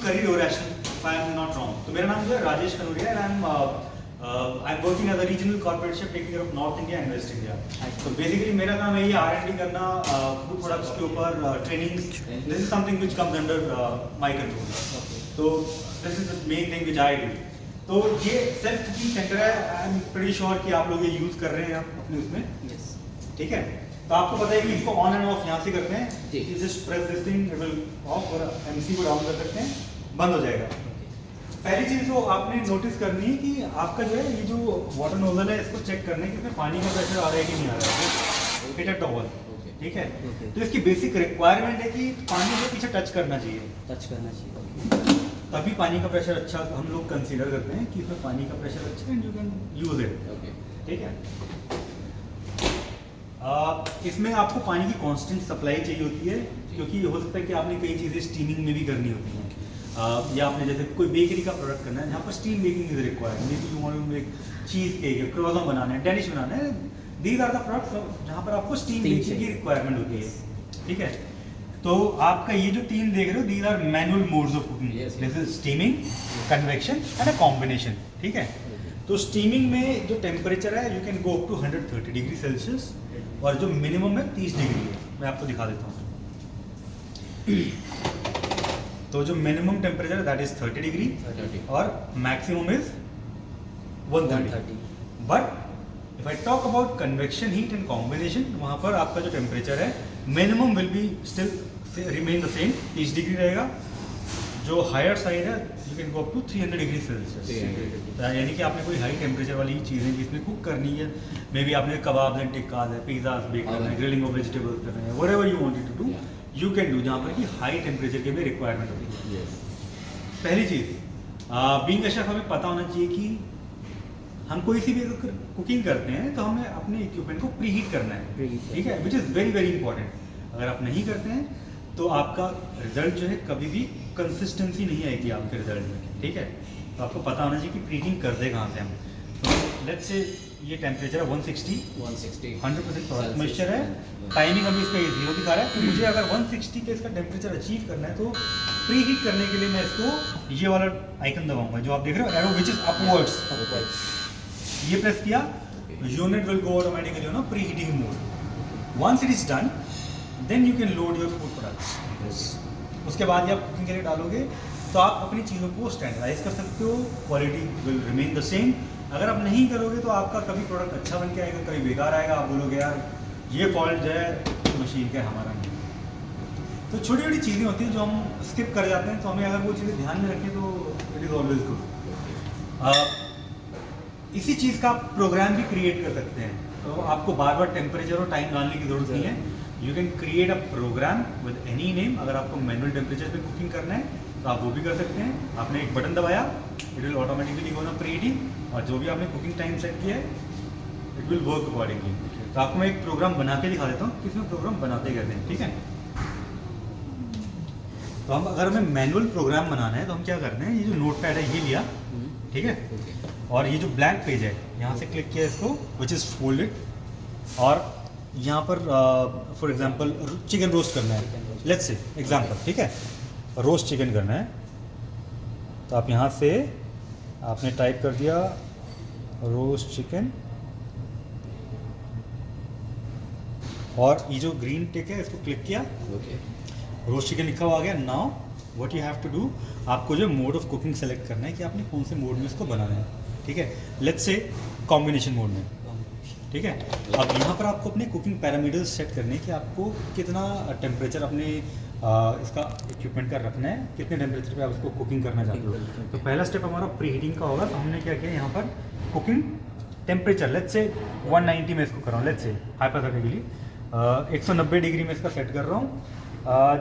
Career oration, if I am not wrong. तो मेरा नाम जो है Rajesh Kanuria and I am working as a regional corporate chef taking care of north India and west India. तो basically मेरा काम है ये R&D करना, फूड प्रोडक्ट्स के ऊपर training. This is something which comes under my control. तो this is the main thing which I do. तो ये सेल्फ कुकिंग सेंटर है, आई एम प्रीटी श्योर कि आप लोग ये यूज़ कर रहे हैं अपने उसमें, ठीक है। तो आपको पता है कि इसको ऑन एंड ऑफ यहाँ से करते हैं, just press this thing, it will of, और MC को डाउन कर सकते हैं, बंद हो जाएगा। पहली चीज़ जो आपने नोटिस करनी है कि आपका जो है ये जो वाटर नोजल है इसको चेक करना है कि इसमें पानी का प्रेशर आ रहा है कि नहीं आ रहा है, हिट एट ऑल, ठीक है। तो इसकी बेसिक रिक्वायरमेंट है कि पानी के पीछे टच करना चाहिए, तभी पानी का प्रेशर अच्छा हम लोग कंसीडर करते हैं कि इसमें पानी का प्रेशर अच्छा है and you can use it, ठीक है। इसमें आपको पानी की कांस्टेंट सप्लाई चाहिए होती है, क्योंकि हो सकता है कि आपने कई चीज़ें स्टीमिंग में भी करनी होती हैं, या आपने जैसे कोई बेकरी का प्रोडक्ट करना है जहाँ पर steam baking is required, maybe you want to make cheese cake, croissant बनाना है, डेनिश बनाना है, दीज आर द प्रोडक्ट्स जहाँ पर आपको स्टीम बेकिंग की रिक्वायरमेंट होती है, ठीक है। तो आपका ये जो तीन देख रहे हो, these are manual modes of cooking, this is steaming, convection and a combination, ठीक है। तो स्टीमिंग में जो टेम्परेचर है you can go up to 130 degree Celsius, और जो मिनिमम है 30 डिग्री है, मैं आपको दिखा देता हूँ। तो जो मिनिमम टेम्परेचर है दैट इज 30 डिग्री और maximum is 130। But if I talk about convection heat and combination, वहाँ पर आपका जो टेम्परेचर है minimum will be still remain the same, 30 degree रहेगा। जो हायर साइड है you can go up to 300 degree Celsius, यानी कि आपने कोई हाई टेम्परेचर वाली चीज़ें जिसमें कुक करनी है, मे बी आपने कबाब एंड टिक्काज है, पिज़्ज़ाज बेक करना है, ग्रिलिंग ऑफ वेजिटेबल्स करना है, whatever you wanted to do you can do, जहाँ पर कि हाई टेम्परेचर की भी रिक्वायरमेंट होती है। पहली चीज़ बीइंग अ शेफ हमें पता होना चाहिए कि हम कोई सी भी कुकिंग करते हैं तो हमें अपने इक्विपमेंट को प्री हीट करना है, ठीक है, which is very very important. अगर आप नहीं करते हैं तो आपका रिजल्ट जो है कभी भी कंसिस्टेंसी नहीं आएगी आपके रिजल्ट में, ठीक है। तो आपको पता होना चाहिए कि प्रीहीटिंग करते कहाँ से हम। तो लेट्स से ये टेम्परेचर है 160, 100% प्रोडक्ट मॉइस्चर है, टाइमिंग अभी इसका ये 0 दिखा रहा है। तो मुझे अगर 160 पे इसका टेम्परेचर अचीव करना है तो प्री हीट करने के लिए मैं इसको ये वाला आइकन दबाऊंगा जो आप देख रहे हो, एरो विच इज अपवर्ड्स, ये प्रेस किया, unit will go automatically on preheating mode. Once it is done then you can load your food products. उसके बाद आप कुकिंग के लिए डालोगे तो आप अपनी चीज़ों को स्टैंडर्डाइज कर सकते हो, quality will remain the same. अगर आप नहीं करोगे तो आपका कभी प्रोडक्ट अच्छा बन के आएगा, कभी बेकार आएगा, आप बोलोगे यार ये फॉल्ट जो है मशीन का हमारा नहीं। तो छोटी छोटी चीज़ें होती हैं जो हम स्किप कर जाते हैं, तो हमें अगर वो चीज़ें ध्यान में रखें तो इट इज़ ऑलवेज गुड। इसी चीज़ का आप प्रोग्राम भी क्रिएट कर सकते हैं, तो आपको बार बार टेम्परेचर और टाइम डालने की ज़रूरत नहीं है। You can create a program with any name. अगर आपको मैनुअल टेम्परेचर पे कुकिंग करना है तो आप वो भी कर सकते हैं। आपने एक बटन दबाया, it will automatically go on preheating, और जो भी आपने कुकिंग टाइम सेट किया है इट विल वर्क अकॉर्डिंगली। तो आपको मैं एक प्रोग्राम बना के दिखा देता हूँ कि इसमें प्रोग्राम बनाते कैसे हैं, ठीक है। तो हम अगर हमें मैनुअल प्रोग्राम बनाना है तो हम क्या करते हैं, ये जो नोट पैड है ये लिया, ठीक है, और ये जो ब्लैंक पेज है यहाँ से क्लिक किया इसको, विच इज़ फोल्डेड, और यहाँ पर फॉर एग्जांपल चिकन रोस्ट करना है, लेट्स से एग्जांपल, ठीक है, रोस्ट चिकन करना है। तो आप यहाँ से आपने टाइप कर दिया रोस्ट चिकन, और ये जो ग्रीन टिक है इसको क्लिक किया, रोस्ट चिकन लिखा हुआ आ गया। Now what you have to do, आपको जो मोड ऑफ कुकिंग सेलेक्ट करना है कि आपने कौन से मोड में इसको बनाना है, ठीक है। लेट्स से कॉम्बिनेशन मोड में, ठीक है। अब यहाँ पर आपको अपने कुकिंग पैरामीटर्स सेट करने हैं कि आपको कितना टेम्परेचर अपने इसका इक्विपमेंट का रखना है, कितने टेम्परेचर पे आप इसको कुकिंग करना चाहते हो। तो पहला स्टेप हमारा प्री हीटिंग का होगा। तो हमने क्या किया, यहाँ पर कुकिंग टेम्परेचर लेट्स से 190 में इसको कर रहा हूँ, लेट्स से हाइपोथेटिकली 190 डिग्री में इसका सेट कर रहा हूँ,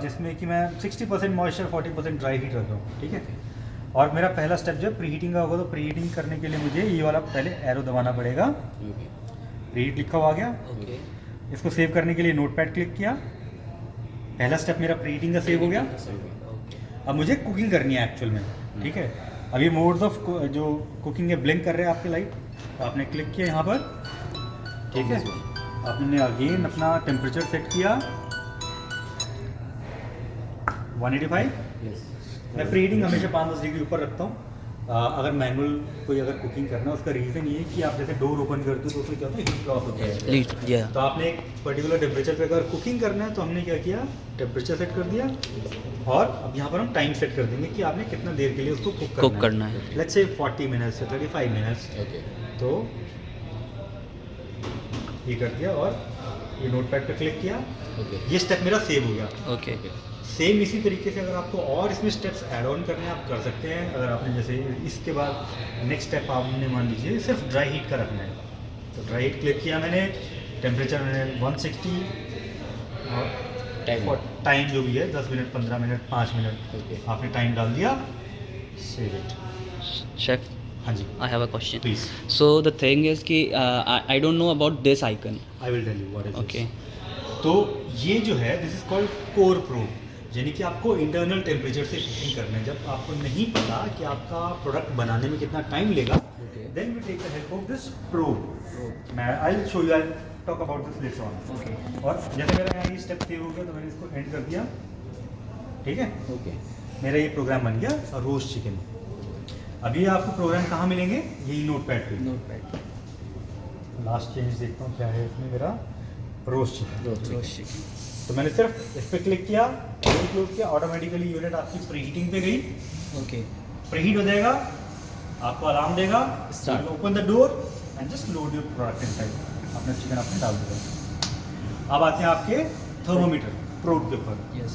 जिसमें कि मैं 60% मॉइस्चर 40% ड्राई हीट रख रहा हूँ, ठीक है। और मेरा पहला स्टेप जो है प्री हीटिंग का होगा। तो प्री हीटिंग करने के लिए मुझे ये वाला पहले एरो दबाना पड़ेगा, प्रीहीट लिखा हुआ आ गया। इसको सेव करने के लिए नोटपैड क्लिक किया, पहला स्टेप मेरा प्रीहीटिंग का सेव हो गया। अब मुझे कुकिंग करनी है एक्चुअल में, ठीक है। अब ये मोड्स ऑफ जो कुकिंग है ब्लिंक कर रहे हैं आपके लाइट, तो आपने क्लिक किया यहाँ पर, ठीक है। आपने अगेन अपना टेम्परेचर सेट किया 185, मैं प्री हीटिंग हमेशा 5-10 डिग्री ऊपर रखता हूँ। अगर मैनुअल कोई अगर कुकिंग करना है, उसका रीज़न ये है कि आप जैसे डोर ओपन करते हो तो उसमें क्या होता है, हीट लॉस होता है। तो आपने एक पर्टिकुलर टेम्परेचर पे अगर कुकिंग करना है तो हमने क्या किया, टेम्परेचर सेट कर दिया और अब यहाँ पर हम टाइम सेट कर देंगे कि आपने कितना देर के लिए उसको कुक करना है। लेट्स से 40 मिनट्स से 35 मिनट्स। तो ये कर दिया और ये नोटपैड पे क्लिक किया। ये स्टेप मेरा सेव हो गया। सेम इसी तरीके से अगर आपको और इसमें स्टेप्स ऐड ऑन करने आप कर सकते हैं। अगर आपने जैसे इसके बाद नेक्स्ट स्टेप आपने मान लीजिए सिर्फ ड्राई हीट का रखना है, तो ड्राई हीट क्लिक किया मैंने, टेम्परेचर मैंने 160 और टाइम जो भी है 10 मिनट, 15 मिनट, 5 मिनट आपने टाइम डाल दिया। Save it. शेफ, हाँ जी, I have a question. Please. So the thing is कि I don't know about this icon. I will tell you what is Okay. तो ये जो है this is called core pro, यानी कि आपको इंटरनल टेम्परेचर से हीटिंग करना है। जब आपको नहीं पता कि आपका प्रोडक्ट बनाने में कितना टाइम लेगा, then we take the help of this pro. मैं I will show you, I talk about this later on. Okay. और जैसे मेरा यहाँ ये स्टेप सेव हो गया तो मैंने इसको एंड कर दिया, ठीक है। Okay. मेरा ये प्रोग्राम बन गया और रोस्ट चिकन। अभी आपको प्रोग्राम कहाँ मिलेंगे, यही नोटपैड पे। Notepad. लास्ट चेंज देखता हूँ क्या है इसमें मेरा, रोस्ट चिकन। Roast chicken. तो मैंने सिर्फ इस पर क्लिक किया, क्लोज किया, ऑटोमेटिकली यूनिट आपकी प्री हीटिंग पे गई। Okay. प्री हीट हो जाएगा, आपको अलार्म देगा, Start. Open the door and just load your product inside. अपना चिकन आपने डाल दिया। अब आते हैं आपके थर्मोमीटर प्रोब के ऊपर। Yes.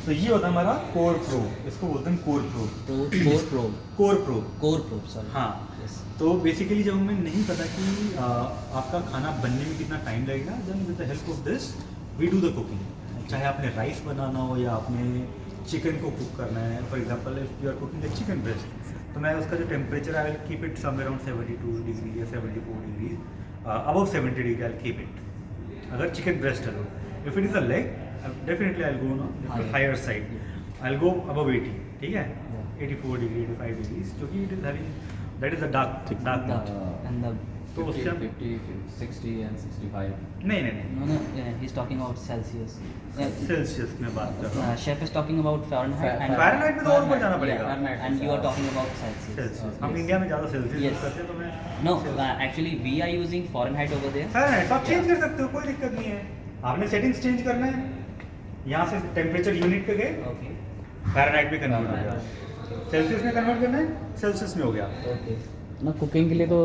तो ये होता है हमारा कोर प्रो, इसको बोलते हैं core pro. Core probe. Core pro. Core probe. Sorry. हाँ। Yes. तो बेसिकली जब हमें नहीं पता कि आपका खाना बनने में कितना टाइम लगेगा, then with the help of this we do the cooking. चाहे आपने राइस बनाना हो या आपने चिकन को कुक करना है, for example if you are cooking the chicken breast, तो मैं उसका जो temperature I will keep it somewhere around 72 degree या 74 degree, above 70 degree I will keep it. अगर चिकन ब्रेस्ट है तो, if it is a leg definitely I will go on higher side, I will go above 80, ठीक है, 84 degree 85 degree, क्योंकि it is having that is a dark mode. And the तो उससे 50, 60 and 65. नहीं नहीं नहीं, no, he's talking about Celsius. Celsius में बात कर रहा हूँ। Chef is talking about Fahrenheit. And Fahrenheit में तो और ऊपर जाना पड़ेगा। Fahrenheit. And you are talking about Celsius. Celsius हम इंडिया में ज़्यादा सेल्सियस यूज Yes. करते हैं, तो मैं No, actually we are using Fahrenheit over there. Fahrenheit तो आप चेंज कर सकते हो, कोई दिक्कत नहीं है। आपने सेटिंग्स चेंज करना है, यहाँ से टेम्परेचर यूनिट पे गए, Okay. फ़ारेनहाइट में कन्वर्ट हो गया, सेल्सियस में कन्वर्ट करना है, सेल्सियस में हो गया। Okay. ना कुकिंग के लिए तो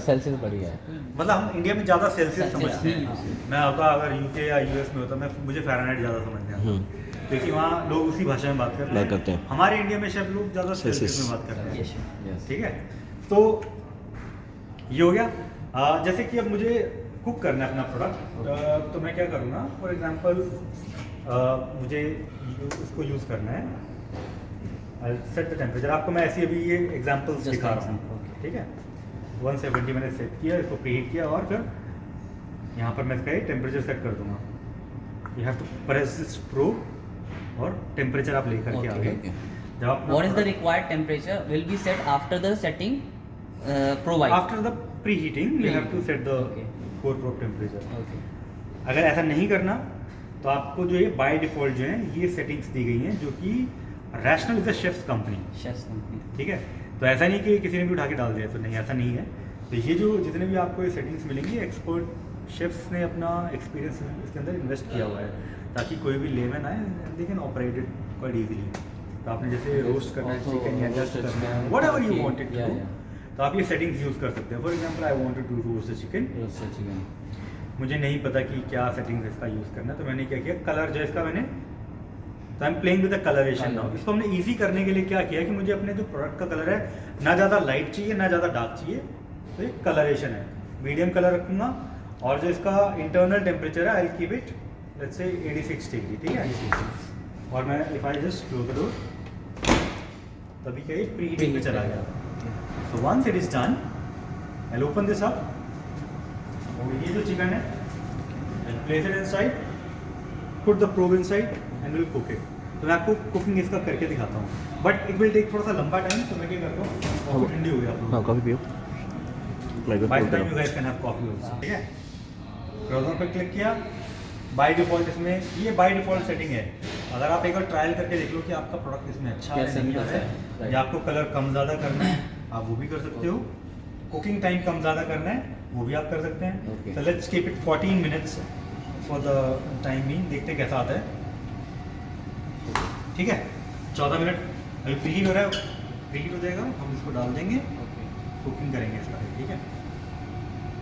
सेल्सियस बढ़िया है। मतलब हम इंडिया में ज़्यादा सेल्सियस Celsius, समझते हैं। हाँ। मैं होता अगर यूके या यूएस में होता, मैं मुझे फ़ारेनहाइट ज़्यादा समझ में आता, क्योंकि वहाँ लोग उसी भाषा में बात करते हैं। हमारे इंडिया में शायद लोग ज़्यादा सेल्सियस में बात करते हैं, Yes, sure. Yes. ठीक है। तो ये हो गया। जैसे कि अब मुझे कुक करना है अपना प्रोडक्ट, तो मैं क्या करूँगा, फॉर एग्जांपल मुझे इसको यूज़ करना है, आई सेट द टेम्परेचर। आपको मैं ऐसी अभी ये एग्जांपल्स Just दिखा an रहा हूँ, example, okay. ठीक है। 170 मैंने सेट किया, इसको प्रीहीट किया और फिर यहाँ पर मैं इसका टेम्परेचर सेट कर दूँगा। You have to press this probe और टेम्परेचर आप लेकर के Okay, आगे okay. जब आप What is the required temperature will be set after the setting provide. After the preheating you have to set the Okay. Core probe temperature. Okay. अगर ऐसा नहीं करना तो आपको जो ये बाय डिफ़ॉल्ट जो है ये सेटिंग्स दी गई हैं, जो कि rational is a chefs company, Chef's company. ठीक है। तो ऐसा नहीं कि किसी ने भी उठा के डाल दिया, तो नहीं, ऐसा नहीं है। तो ये जो जितने भी आपको ये सेटिंग्स मिलेंगी, एक्सपर्ट शेफ्स ने अपना एक्सपीरियंस इसके अंदर इन्वेस्ट किया हुआ है, ताकि कोई भी लेमन आए they can operate it quite easily. तो आपने जैसे रोस्ट करना है Also चिकन या जस्ट roasted करना है, chicken, whatever you okay, wanted to yeah, do, yeah. तो आप ये सेटिंग्स यूज़ कर सकते हैं। For example I wanted to roast the chicken, roasted chicken. मुझे नहीं पता कि क्या सेटिंग्स इसका यूज़ करना है, तो मैंने क्या किया, कलर जो है इसका मैंने, तो I am playing with the colouration now. इसको हमने इजी करने के लिए क्या किया कि मुझे अपने जो प्रोडक्ट का कलर है ना ज़्यादा लाइट चाहिए ना ज़्यादा डार्क चाहिए, तो ये कलरेशन है, मीडियम कलर रखूँगा। और जो इसका इंटरनल टेम्परेचर है I keep it let's say 86 degree, ठीक है। और मैं if I just close the door, तभी क्या ये प्री हीटिंग में चला गया। So once it is done I will open this up, और ये जो चिकन है I place it inside, put the probe inside and will cook it. तो मैं आपको कुकिंग इसका करके दिखाता हूँ, बट इट विल टेक थोड़ा सा लंबा टाइम। तो मैं क्या करता हूँ, कॉफी ठंडी हो गई आप लोगों कॉफी पियो। By the time you guys can have coffee also, ठीक है। ब्राउज़र पे क्लिक किया, बाय डिफ़ॉल्ट इसमें ये बाय डिफ़ॉल्ट सेटिंग है, अगर आप एक बार ट्रायल करके देख लो कि आपका प्रोडक्ट इसमें अच्छा है कैसा नहीं कैसा है, है, right. या आपको कलर कम ज़्यादा करना है आप वो भी कर सकते हो, कुकिंग टाइम कम ज़्यादा करना है वो भी आप कर सकते हैं। Okay. तो let's keep it 14 minutes for the time being, देखते हैं कैसा आता है। ठीक है, 14 मिनट अभी प्रीहीट हो रहा है, प्रीहीट हो जाएगा हम इसको डाल देंगे, कुकिंग करेंगे इसका, ठीक है।